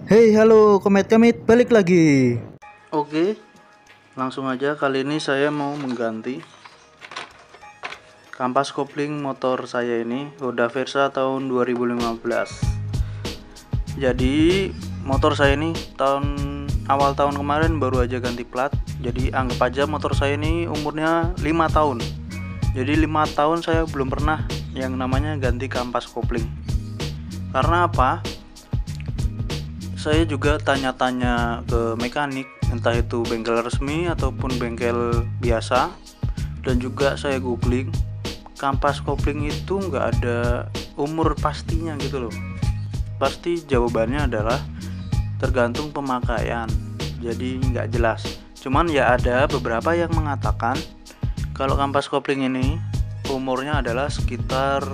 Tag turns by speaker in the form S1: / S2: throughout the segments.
S1: Hey, halo Komet Kamit, balik lagi. Oke, langsung aja kali ini saya mau mengganti kampas kopling motor saya ini Honda Versa tahun 2015. Jadi motor saya ini awal tahun kemarin baru aja ganti plat. Jadi anggap aja motor saya ini umurnya 5 tahun. Jadi 5 tahun saya belum pernah yang namanya ganti kampas kopling. Karena apa? Saya juga tanya-tanya ke mekanik, entah itu bengkel resmi ataupun bengkel biasa, dan juga saya googling, kampas kopling itu nggak ada umur pastinya gitu loh. Pasti jawabannya adalah tergantung pemakaian, jadi nggak jelas. Cuman ya ada beberapa yang mengatakan kalau kampas kopling ini umurnya adalah sekitar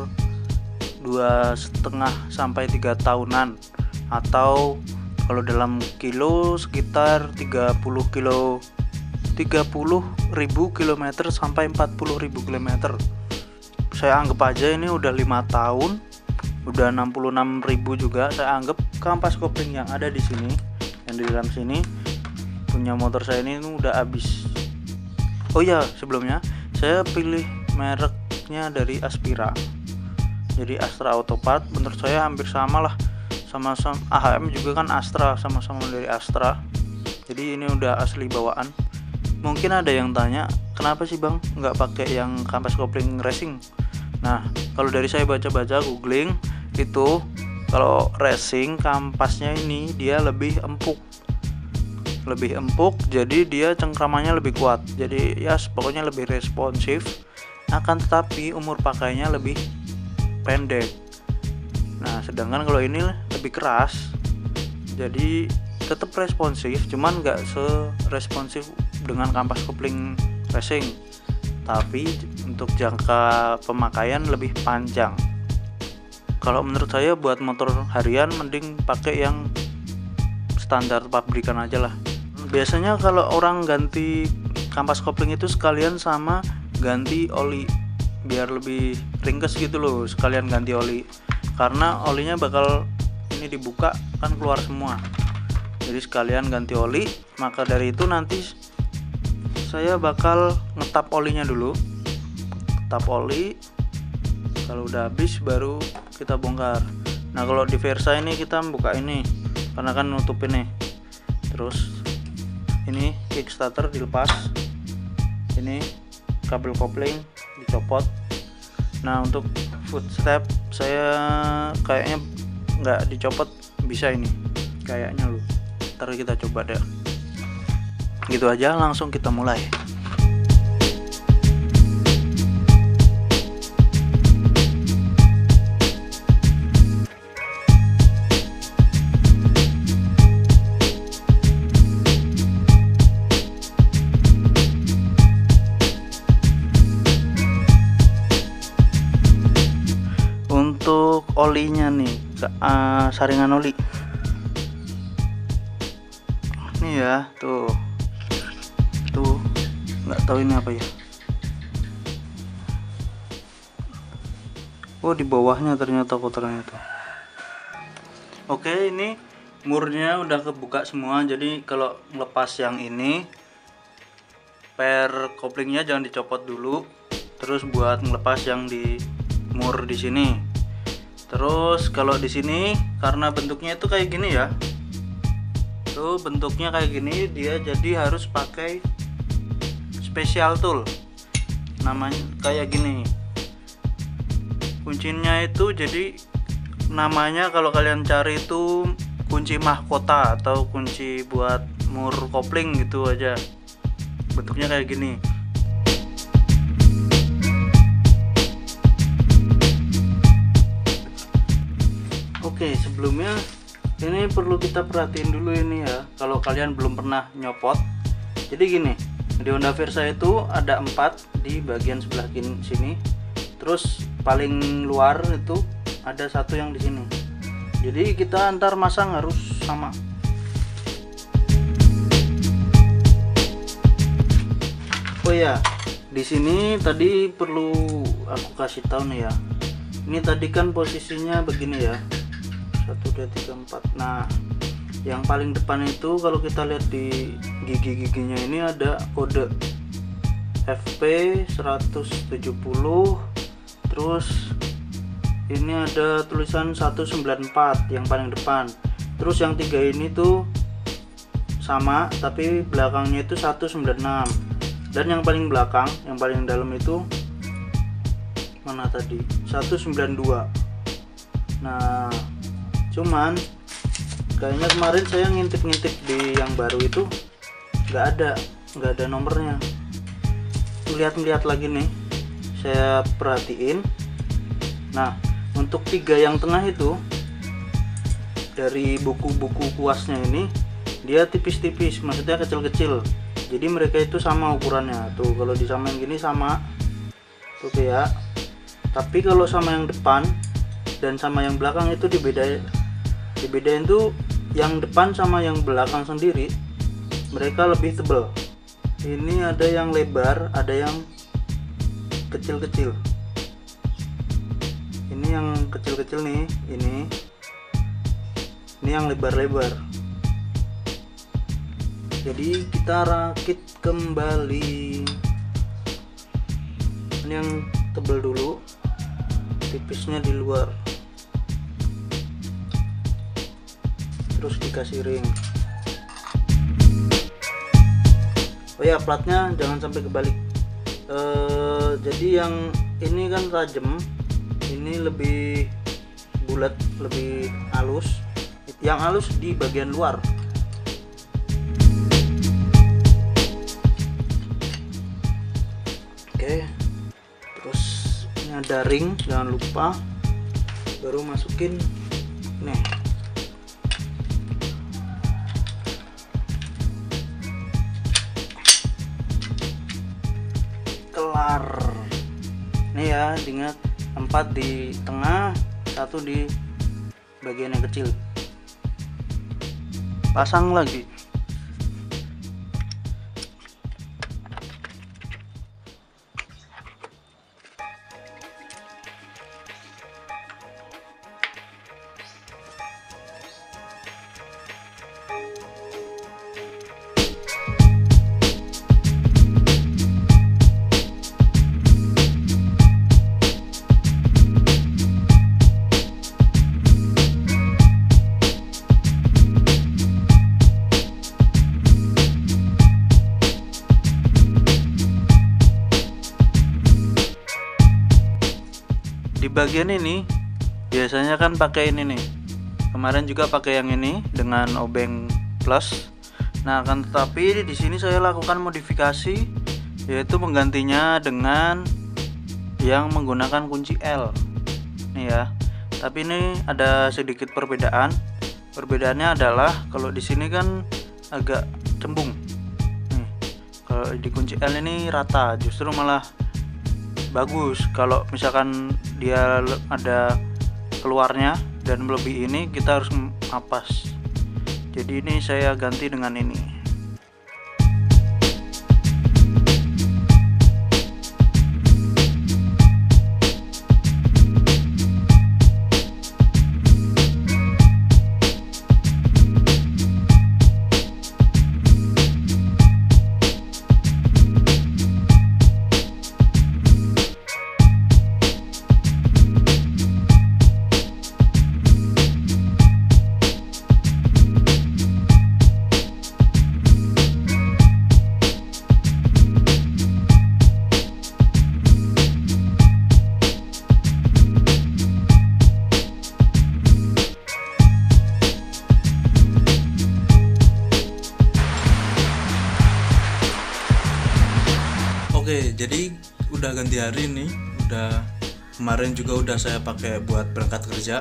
S1: 2,5 sampai 3 tahunan, atau kalau dalam kilo sekitar 30.000 kilometer sampai 40.000 kilometer. Saya anggap aja ini udah 5 tahun, udah 66.000 juga. Saya anggap kampas kopling yang ada di sini, yang di dalam sini punya motor saya ini udah habis. Oh ya, sebelumnya saya pilih mereknya dari Aspira. Jadi Astra Autopart, menurut saya hampir sama lah. Sama-sama AHM juga kan Astra, sama-sama dari Astra. Jadi ini udah asli bawaan. Mungkin ada yang tanya, kenapa sih bang nggak pakai yang kampas kopling racing? Nah, kalau dari saya baca-baca googling itu, kalau racing kampasnya ini dia lebih empuk, jadi dia cengkramannya lebih kuat. Jadi ya pokoknya lebih responsif. Akan tetapi umur pakainya lebih pendek. Nah, sedangkan kalau ini lebih keras, jadi tetap responsif, cuman nggak seresponsif dengan kampas kopling racing, tapi untuk jangka pemakaian lebih panjang. Kalau menurut saya buat motor harian mending pakai yang standar pabrikan aja lah. Biasanya kalau orang ganti kampas kopling itu sekalian sama ganti oli, biar lebih ringkes gitu loh, sekalian ganti oli. Karena olinya bakal ini dibuka kan keluar semua, jadi sekalian ganti oli. Maka dari itu nanti saya bakal ngetap olinya dulu, tap oli. Kalau udah habis baru kita bongkar. Nah, kalau di Versa ini kita buka ini karena kan nutup ini. Terus ini kickstarter dilepas, ini kabel kopling dicopot. Nah, untuk footstep saya kayaknya nggak dicopot, bisa ini kayaknya loh. Ntar kita coba deh. Gitu aja, langsung kita mulai. Untuk olinya nih, saringan oli ini ya, tuh nggak tahu ini apa ya. Oh, di bawahnya ternyata kotorannya tuh. Oke, ini murnya udah kebuka semua. Jadi kalau lepas yang ini, per koplingnya jangan dicopot dulu. Terus buat ngelepas yang di mur di sini. Terus kalau di sini karena bentuknya itu kayak gini ya. Tuh bentuknya kayak gini, dia jadi harus pakai special tool. Namanya kayak gini. Kuncinya itu jadi namanya kalau kalian cari itu kunci mahkota atau kunci buat mur kopling gitu aja. Bentuknya kayak gini. Oke, sebelumnya ini perlu kita perhatiin dulu ini ya, kalau kalian belum pernah nyopot. Jadi gini, di Honda Versa itu ada 4 di bagian sebelah kiri sini. Terus paling luar itu ada 1 yang di sini. Jadi kita antar masang harus sama. Oh ya, di sini tadi perlu aku kasih tahu nih ya. Ini tadi kan posisinya begini ya. 1, 2, 3, 4. Nah, Yang paling depan itu kalau kita lihat di gigi-giginya ini ada kode FP 170, terus ini ada tulisan 194 yang paling depan. Terus yang 3 ini tuh sama tapi belakangnya itu 196. Dan yang paling belakang, yang paling dalam itu mana tadi? 192. Nah, cuman kayaknya kemarin saya ngintip-ngintip di yang baru itu nggak ada nomornya. Lihat lagi nih, saya perhatiin. Nah, untuk 3 yang tengah itu dari buku-buku kuasnya ini dia tipis-tipis, maksudnya kecil-kecil. Jadi mereka itu sama ukurannya. Tuh kalau disamain gini sama tuh ya. Tapi kalau sama yang depan dan sama yang belakang itu dibedain tuh, yang depan sama yang belakang sendiri mereka lebih tebal. Ini ada yang lebar, ada yang kecil-kecil. Ini yang kecil-kecil nih, ini yang lebar-lebar. Jadi kita rakit kembali. Ini yang tebal dulu, tipisnya di luar, terus dikasih ring. Oh ya, platnya jangan sampai kebalik. Jadi yang ini kan tajam, ini lebih bulat, lebih halus. Yang halus di bagian luar. Oke, terus ini ada ring, jangan lupa. Baru masukin nih. Kelar. Nih ya, ingat 4 di tengah, 1 di bagian yang kecil. Pasang lagi. Di bagian ini biasanya kan pakai ini nih. Kemarin juga pakai yang ini dengan obeng plus. Nah, akan tetapi di sini saya lakukan modifikasi, yaitu menggantinya dengan yang menggunakan kunci L. Nih ya. Tapi ini ada sedikit perbedaan. Perbedaannya adalah kalau di sini kan agak cembung. Nih, kalau di kunci L ini rata, justru malah bagus. Kalau misalkan dia ada keluarnya dan melebihi ini, kita harus mapas. Jadi ini saya ganti dengan ini. Oke, jadi udah ganti hari nih. Kemarin juga udah saya pakai buat berangkat kerja.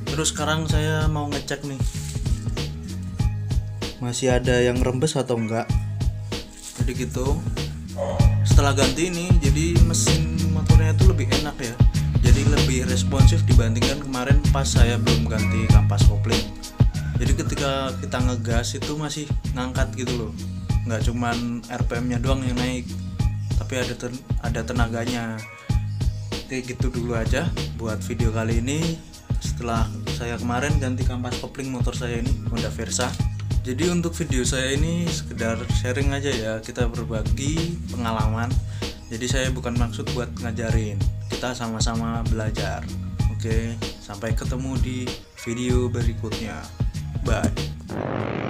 S1: Terus sekarang saya mau ngecek nih, masih ada yang rembes atau enggak. Jadi gitu. Setelah ganti ini, jadi mesin motornya itu lebih enak ya. Jadi lebih responsif dibandingkan kemarin pas saya belum ganti kampas kopling. Jadi ketika kita ngegas itu masih ngangkat gitu loh. Nggak cuman RPM-nya doang yang naik, tapi ada tenaganya. Oke, gitu dulu aja buat video kali ini. Setelah saya kemarin ganti kampas kopling motor saya ini Honda Versa. Jadi untuk video saya ini sekedar sharing aja ya, kita berbagi pengalaman. Jadi saya bukan maksud buat ngajarin, kita sama-sama belajar. Oke, sampai ketemu di video berikutnya. Bye.